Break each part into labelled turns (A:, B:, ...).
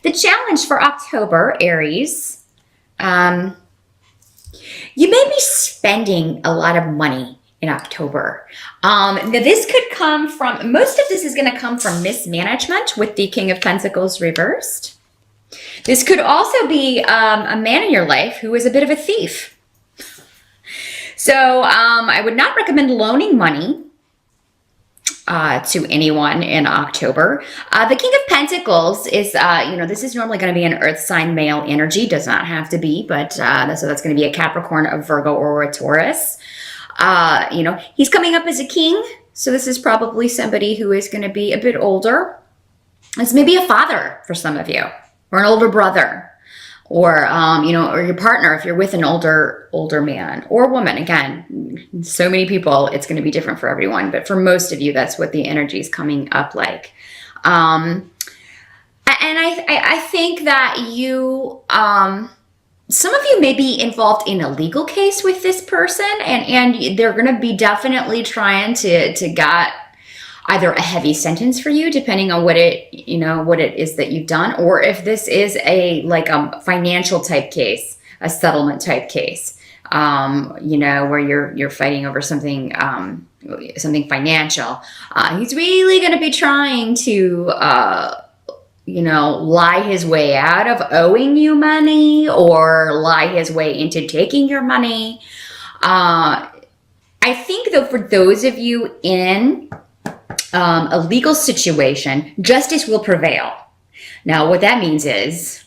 A: The challenge for October, Aries, you may be spending a lot of money in October. Now this could come from, most of this is going to come from mismanagement with the King of Pentacles reversed. This could also be a man in your life who is a bit of a thief. So I would not recommend loaning money to anyone in October. The King of Pentacles is, this is normally going to be an earth sign male energy. Does not have to be, but so that's going to be a Capricorn, a Virgo, or a Taurus. He's coming up as a king. So this is probably somebody who is going to be a bit older. It's maybe a father for some of you, or an older brother, or, or your partner if you're with an older man or woman. Again, so many people, it's going to be different for everyone, but for most of you, that's what the energy is coming up like. And I think that you, some of you may be involved in a legal case with this person, and they're going to be definitely trying to get either a heavy sentence for you, depending on what it is that you've done, or if this is a financial type case, a settlement type case, where you're fighting over something financial. He's really going to be trying to, lie his way out of owing you money, or lie his way into taking your money. I think though, for those of you in a legal situation, justice will prevail. Now, what that means is,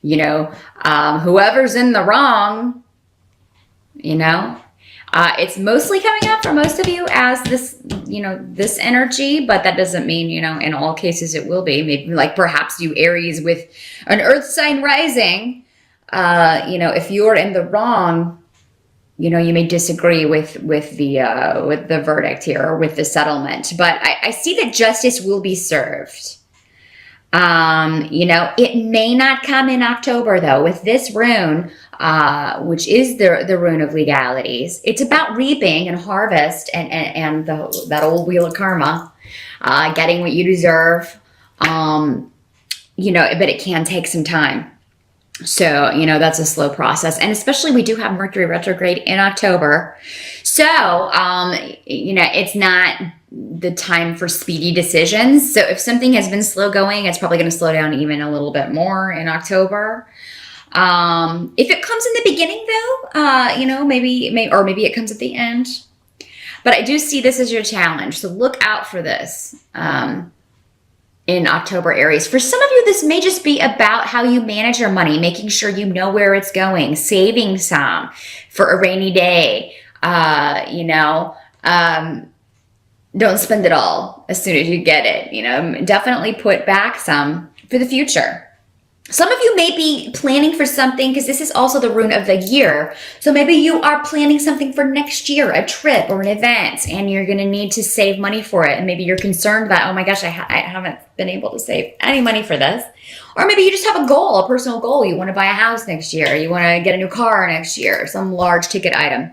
A: whoever's in the wrong, it's mostly coming up for most of you as this, this energy, but that doesn't mean, in all cases it will be. Maybe like perhaps you Aries with an earth sign rising, if you're in the wrong, you may disagree with the verdict here, or with the settlement, but I see that justice will be served. It may not come in October though. With this rune, which is the rune of legalities, it's about reaping and harvest and that old wheel of karma, getting what you deserve. But it can take some time. So, that's a slow process. And especially we do have Mercury retrograde in October. So, it's not the time for speedy decisions. So if something has been slow going, it's probably going to slow down even a little bit more in October. If it comes in the beginning though, maybe it comes at the end. But I do see this as your challenge. So look out for this. In October, Aries. For some of you, this may just be about how you manage your money, making sure you know where it's going, saving some for a rainy day. Don't spend it all as soon as you get it. Definitely put back some for the future. Some of you may be planning for something, because this is also the rune of the year. So maybe you are planning something for next year, a trip or an event, and you're going to need to save money for it. And maybe you're concerned that, oh my gosh, I haven't been able to save any money for this. Or maybe you just have a goal, a personal goal. You want to buy a house next year. You want to get a new car next year, some large ticket item.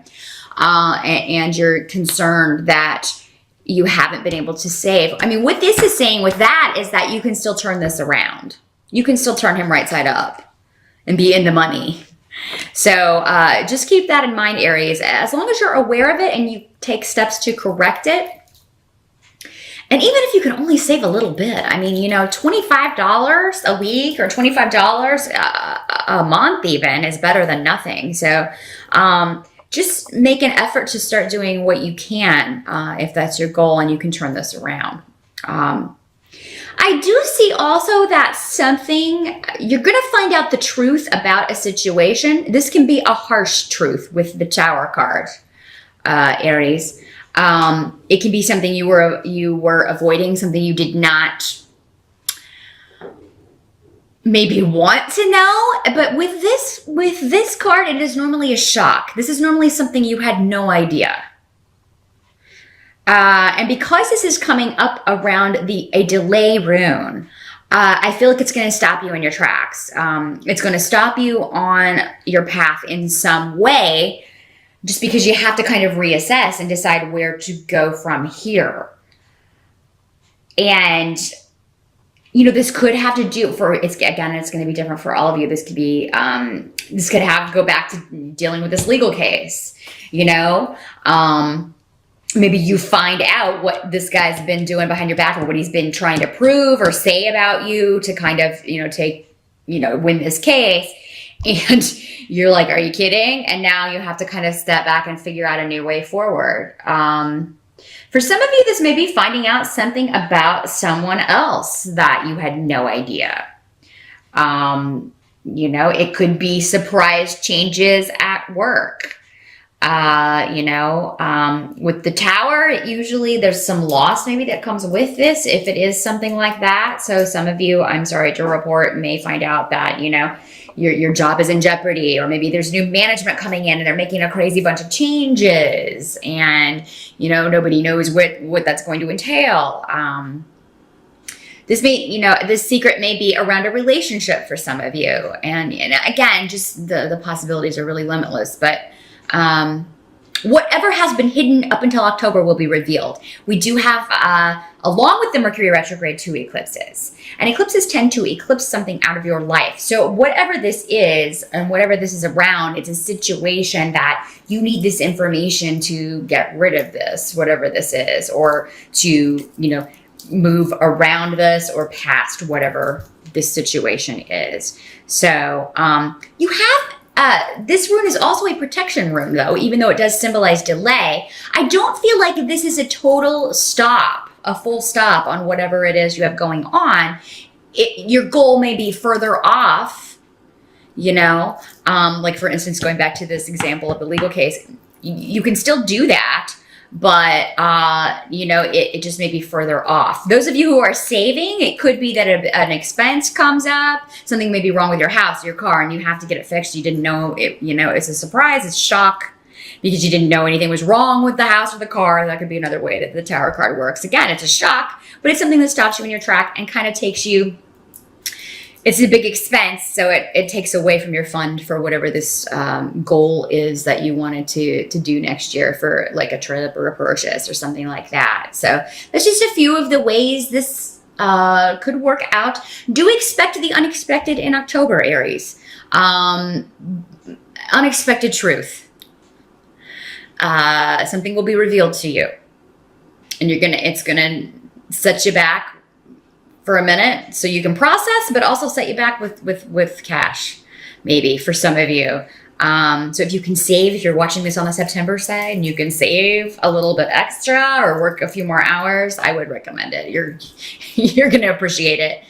A: And you're concerned that you haven't been able to save. I mean, what this is saying with that is that you can still turn this around. You can still turn him right side up and be in the money. So just keep that in mind, Aries. As long as you're aware of it and you take steps to correct it. And even if you can only save a little bit, I mean, $25 a week or $25 a month even is better than nothing. So just make an effort to start doing what you can if that's your goal, and you can turn this around. I do see also that you're going to find out the truth about a situation. This can be a harsh truth with the Tower card, Aries. It can be something you were avoiding, something you did not maybe want to know. But with this card, it is normally a shock. This is normally something you had no idea. And because this is coming up around a delay rune, I feel like it's going to stop you in your tracks. It's going to stop you on your path in some way, just because you have to kind of reassess and decide where to go from here. And, this could have to do it's going to be different for all of you. This could be, this could have to go back to dealing with this legal case, maybe you find out what this guy's been doing behind your back or what he's been trying to prove or say about you to kind of, win this case. And you're like, are you kidding? And now you have to kind of step back and figure out a new way forward. For some of you, this may be finding out something about someone else that you had no idea. It could be surprise changes at work. With the Tower, usually there's some loss maybe that comes with this if it is something like that. So some of you, I'm sorry to report, may find out that, your job is in jeopardy, or maybe there's new management coming in and they're making a crazy bunch of changes and, nobody knows what that's going to entail. This secret may be around a relationship for some of you. And again, just the possibilities are really limitless, but whatever has been hidden up until October will be revealed. We do have, along with the Mercury retrograde, 2 eclipses. And eclipses tend to eclipse something out of your life. So whatever this is and whatever this is around, it's a situation that you need this information to get rid of this, whatever this is, or to, move around this or past whatever this situation is. So you have this rune is also a protection rune, though, even though it does symbolize delay. I don't feel like this is a total stop, a full stop on whatever it is you have going on. Your goal may be further off, like for instance, going back to this example of the legal case, you can still do that, but it just may be further off. Those of you who are saving, it could be that an expense comes up, something may be wrong with your house, your car, and you have to get it fixed. You didn't know it, it's a surprise, it's shock because you didn't know anything was wrong with the house or the car. That could be another way that the Tower card works. Again, it's a shock, but it's something that stops you in your track and kind of takes you. It's a big expense, so it takes away from your fund for whatever this goal is that you wanted to do next year for like a trip or a purchase or something like that. So that's just a few of the ways this could work out. Do expect the unexpected in October, Aries. Unexpected truth. Something will be revealed to you, and it's gonna set you back for a minute so you can process, but also set you back with cash, maybe for some of you. So if you can save, if you're watching this on the September side and you can save a little bit extra or work a few more hours, I would recommend it. You're going to appreciate it.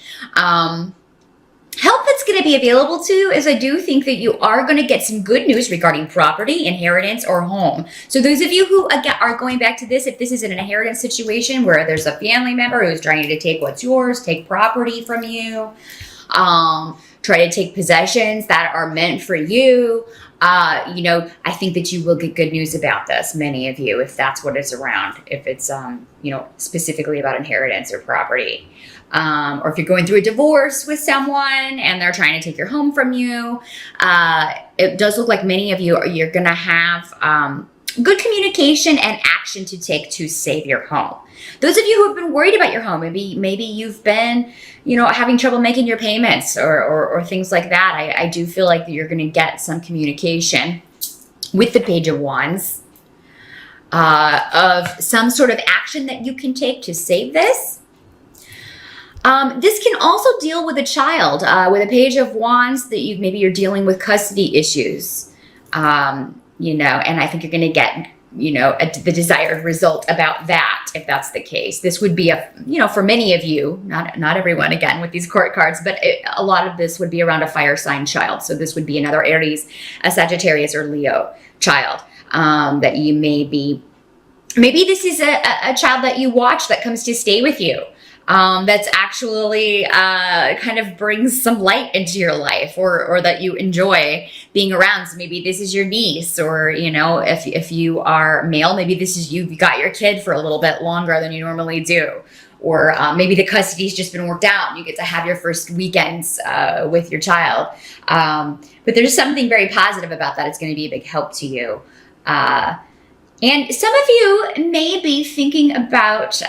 A: Help that's going to be available to is I do think that you are going to get some good news regarding property, inheritance, or home. So those of you who again are going back to this, if this is an inheritance situation where there's a family member who's trying to take what's yours, take property from you, try to take possessions that are meant for you, I think that you will get good news about this, many of you, if that's what it's around, if it's, specifically about inheritance or property. Or if you're going through a divorce with someone and they're trying to take your home from you, it does look like many of you're going to have good communication and action to take to save your home. Those of you who have been worried about your home, maybe you've been, having trouble making your payments or things like that. I do feel like you're going to get some communication with the Page of Wands of some sort of action that you can take to save this. This can also deal with a child, with a Page of Wands that maybe you're dealing with custody issues, and I think you're going to get, the desired result about that, if that's the case. This would be for many of you, not everyone again with these court cards, but a lot of this would be around a fire sign child. So this would be another Aries, a Sagittarius, or Leo child, that you maybe this is a child that you watch that comes to stay with you. That's actually kind of brings some light into your life, or that you enjoy being around. So maybe this is your niece, or if you are male, maybe this is you've got your kid for a little bit longer than you normally do, or maybe the custody's just been worked out and you get to have your first weekends with your child. But there's something very positive about that. It's going to be a big help to you. And some of you may be thinking about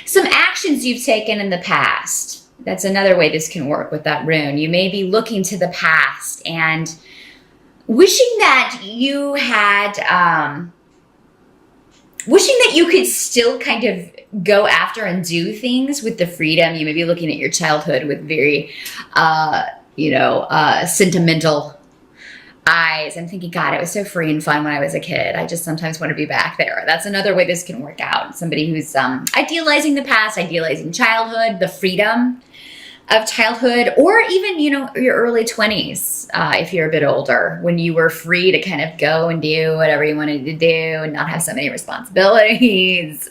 A: Some actions you've taken in the past. That's another way this can work with that rune. You may be looking to the past and wishing that you had, wishing that you could still kind of go after and do things with the freedom. You may be looking at your childhood with very, sentimental eyes and thinking, God, it was so free and fun when I was a kid. I just sometimes want to be back there. That's another way this can work out. Somebody who's idealizing the past, idealizing childhood, the freedom of childhood, or even, your early 20s, if you're a bit older, when you were free to kind of go and do whatever you wanted to do and not have so many responsibilities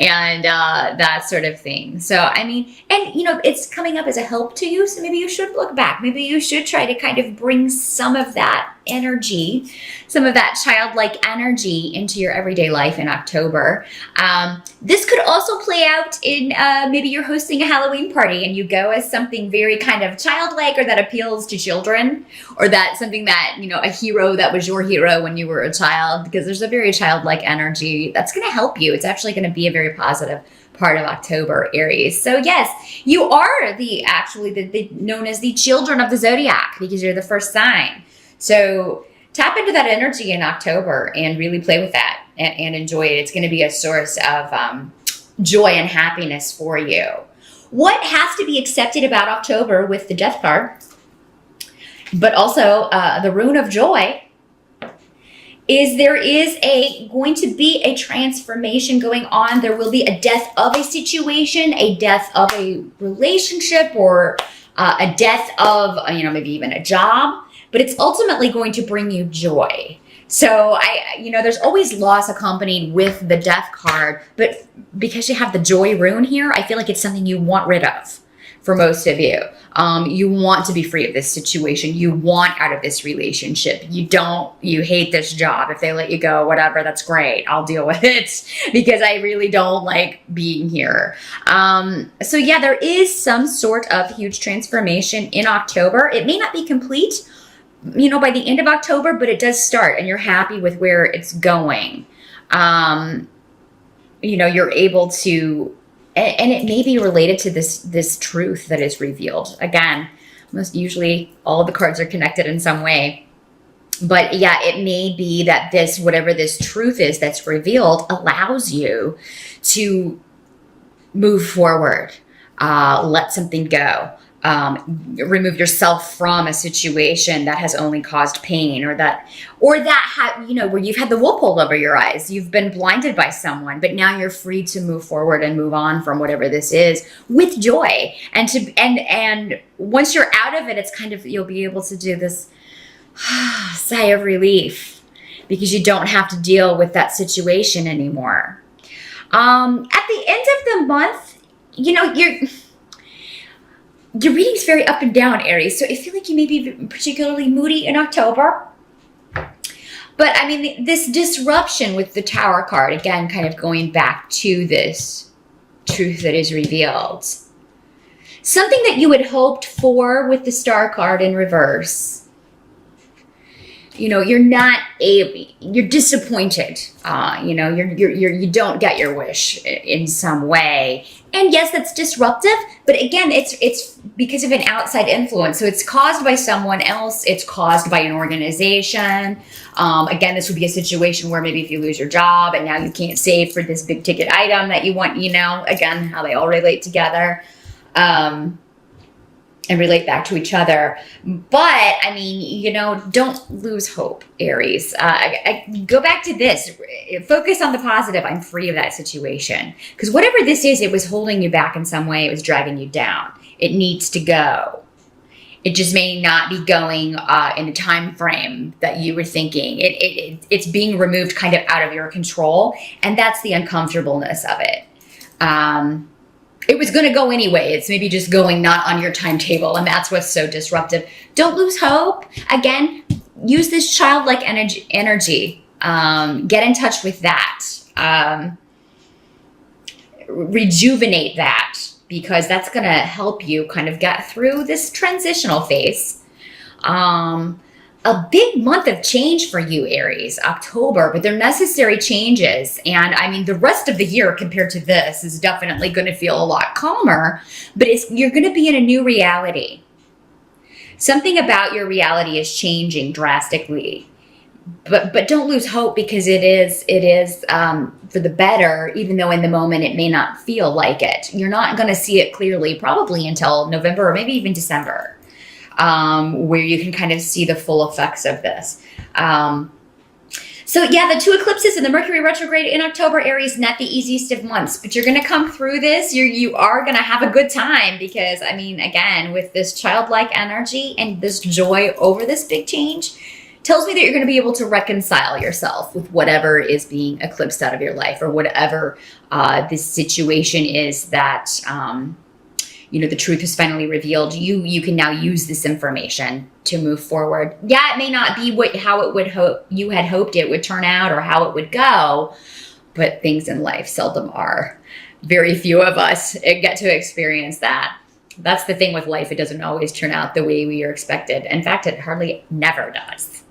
A: and that sort of thing. So, I mean, and, it's coming up as a help to you. So maybe you should look back. Maybe you should try to kind of bring some of that energy, some of that childlike energy into your everyday life in October. This could also play out in maybe you're hosting a Halloween party and you go as something very kind of childlike or that appeals to children, or that something that, a hero that was your hero when you were a child, because there's a very childlike energy that's going to help you. It's actually going to be a very positive part of October, Aries. So yes, you are known as the children of the zodiac because you're the first sign. So tap into that energy in October and really play with that and enjoy it. It's going to be a source of joy and happiness for you. What has to be accepted about October with the Death card, but also the Rune of Joy, is there is going to be a transformation going on. There will be a death of a situation, a death of a relationship, or a death of, maybe even a job. But it's ultimately going to bring you joy. So there's always loss accompanied with the Death card, but because you have the Joy rune here, I feel like it's something you want rid of for most of you. You want to be free of this situation. You want out of this relationship. You hate this job. If they let you go, whatever, that's great. I'll deal with it because I really don't like being here. So yeah, there is some sort of huge transformation in October. It may not be complete, by the end of October, but it does start and you're happy with where it's going. You're able to, and it may be related to this truth that is revealed. Again, most usually all of the cards are connected in some way. But yeah, it may be that whatever this truth is that's revealed allows you to move forward, let something go. Remove yourself from a situation that has only caused pain, or where you've had the wool pulled over your eyes. You've been blinded by someone, but now you're free to move forward and move on from whatever this is with joy. And once you're out of it, it's kind of, you'll be able to do this sigh of relief because you don't have to deal with that situation anymore. At the end of the month, your reading's very up and down, Aries. So I feel like you may be particularly moody in October. But I mean, this disruption with the Tower card, again, kind of going back to this truth that is revealed. Something that you had hoped for with the Star card in reverse. You're disappointed. You don't get your wish in some way. And yes, that's disruptive, but again, it's because of an outside influence. So it's caused by someone else. It's caused by an organization. Again, this would be a situation where maybe if you lose your job and now you can't save for this big ticket item that you want, again, how they all relate together. And relate back to each other. But I mean, don't lose hope, Aries. I go back to this. Focus on the positive. I'm free of that situation. Because whatever this is, it was holding you back in some way. It was dragging you down. It needs to go. It just may not be going in a time frame that you were thinking. It's being removed kind of out of your control. And that's the uncomfortableness of it. It was going to go anyway. It's maybe just going not on your timetable, and that's what's so disruptive. Don't lose hope. Again, use this childlike energy. Get in touch with that. Rejuvenate that, because that's going to help you kind of get through this transitional phase. a big month of change for you, Aries, October, but they're necessary changes. And I mean, the rest of the year compared to this is definitely going to feel a lot calmer, but you're going to be in a new reality. Something about your reality is changing drastically. But don't lose hope, because it is for the better, even though in the moment it may not feel like it. You're not going to see it clearly probably until November or maybe even December, where you can kind of see the full effects of this. So yeah, the 2 eclipses and the Mercury retrograde in October, Aries, not the easiest of months, but you're going to come through this. You are going to have a good time, because I mean, again, with this childlike energy and this joy over this big change, tells me that you're going to be able to reconcile yourself with whatever is being eclipsed out of your life, or whatever this situation is that, the truth is finally revealed. You can now use this information to move forward. Yeah, it may not be how you had hoped it would turn out, or how it would go, but things in life seldom are. Very few of us get to experience that. That's the thing with life. It doesn't always turn out the way we are expected. In fact, it hardly never does.